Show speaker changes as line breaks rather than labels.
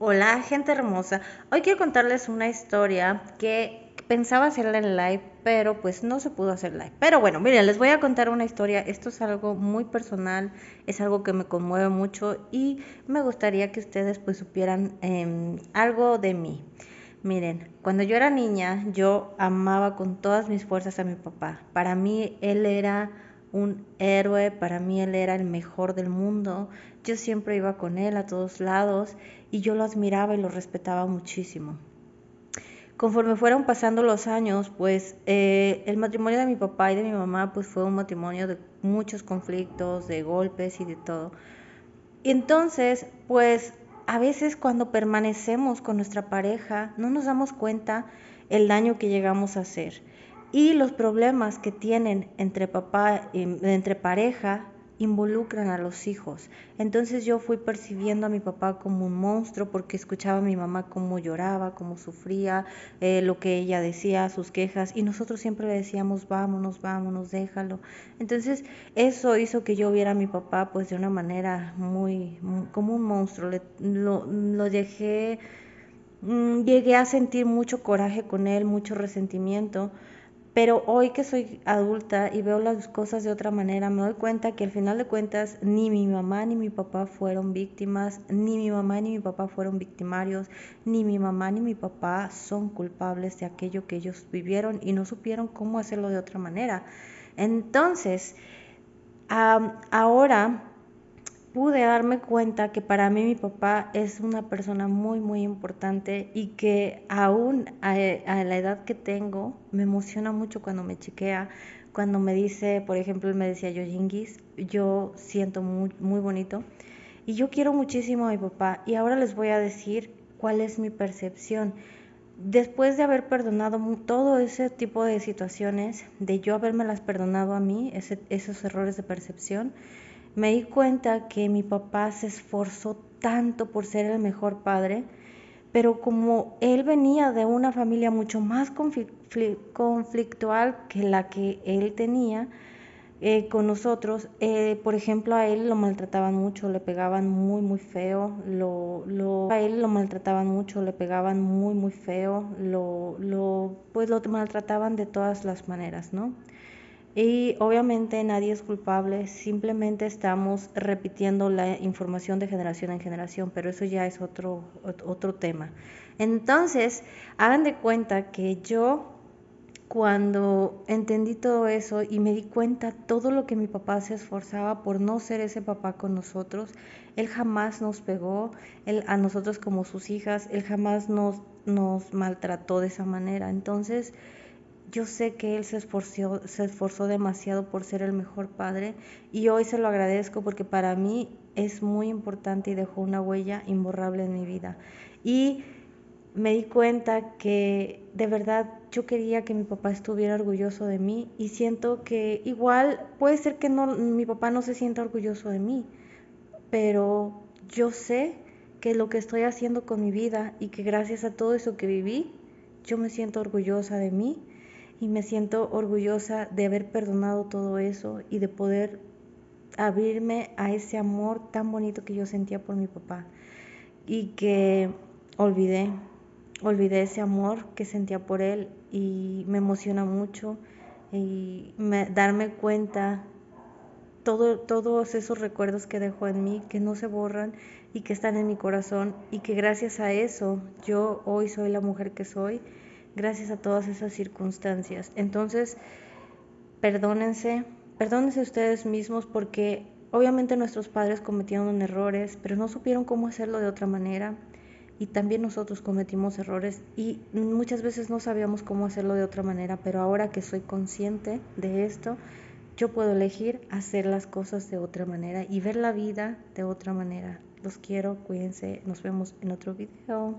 Hola, gente hermosa. Hoy quiero contarles una historia que pensaba hacerla en live, pero pues no se pudo hacer live. Pero bueno, miren, les voy a contar una historia. Esto es algo muy personal, es algo que me conmueve mucho y me gustaría que ustedes pues supieran algo de mí. Miren, cuando yo era niña, yo amaba con todas mis fuerzas a mi papá. Para mí él era un héroe, para mí él era el mejor del mundo. Yo siempre iba con él a todos lados y yo lo admiraba y lo respetaba muchísimo. Conforme fueron pasando los años, pues el matrimonio de mi papá y de mi mamá pues fue un matrimonio de muchos conflictos, de golpes y de todo. Y entonces, pues a veces cuando permanecemos con nuestra pareja no nos damos cuenta el daño que llegamos a hacer y los problemas que tienen entre papá, entre pareja, involucran a los hijos. Entonces yo fui percibiendo a mi papá como un monstruo porque escuchaba a mi mamá cómo lloraba, cómo sufría, lo que ella decía, sus quejas, y nosotros siempre le decíamos, vámonos, vámonos, déjalo. Entonces eso hizo que yo viera a mi papá pues de una manera como un monstruo. Lo dejé, llegué a sentir mucho coraje con él, mucho resentimiento, pero hoy que soy adulta y veo las cosas de otra manera, me doy cuenta que al final de cuentas ni mi mamá ni mi papá fueron víctimas, ni mi mamá ni mi papá fueron victimarios, ni mi mamá ni mi papá son culpables de aquello que ellos vivieron y no supieron cómo hacerlo de otra manera. Entonces, ahora pude darme cuenta que para mí mi papá es una persona muy importante y que aún a la edad que tengo me emociona mucho cuando me chiquea, cuando me dice, por ejemplo, él me decía yo Yinguis, yo siento muy bonito y yo quiero muchísimo a mi papá y ahora les voy a decir cuál es mi percepción. Después de haber perdonado todo ese tipo de situaciones, de yo habérmelas perdonado a mí, esos errores de percepción, me di cuenta que mi papá se esforzó tanto por ser el mejor padre, pero como él venía de una familia mucho más conflictual que la que él tenía con nosotros, por ejemplo, a él lo maltrataban mucho, le pegaban muy feo, a él lo maltrataban mucho, le pegaban muy feo, pues lo maltrataban de todas las maneras, ¿no? Y obviamente nadie es culpable, simplemente estamos repitiendo la información de generación en generación, pero eso ya es otro tema. Entonces, hagan de cuenta que yo cuando entendí todo eso y me di cuenta todo lo que mi papá se esforzaba por no ser ese papá con nosotros, él jamás nos pegó, él a nosotros como sus hijas, él jamás nos maltrató de esa manera. Entonces, yo sé que él se esforzó demasiado por ser el mejor padre y hoy se lo agradezco porque para mí es muy importante y dejó una huella imborrable en mi vida. Y me di cuenta que de verdad yo quería que mi papá estuviera orgulloso de mí y siento que igual puede ser que no, mi papá no se sienta orgulloso de mí, pero yo sé que lo que estoy haciendo con mi vida y que gracias a todo eso que viví, yo me siento orgullosa de mí y me siento orgullosa de haber perdonado todo eso y de poder abrirme a ese amor tan bonito que yo sentía por mi papá y que olvidé, olvidé ese amor que sentía por él y me emociona mucho y darme cuenta todos esos recuerdos que dejó en mí, que no se borran y que están en mi corazón y que gracias a eso yo hoy soy la mujer que soy, gracias a todas esas circunstancias. Entonces, perdónense, perdónense ustedes mismos porque obviamente nuestros padres cometieron errores, pero no supieron cómo hacerlo de otra manera y también nosotros cometimos errores y muchas veces no sabíamos cómo hacerlo de otra manera, pero ahora que soy consciente de esto, yo puedo elegir hacer las cosas de otra manera y ver la vida de otra manera. Los quiero, cuídense, nos vemos en otro video.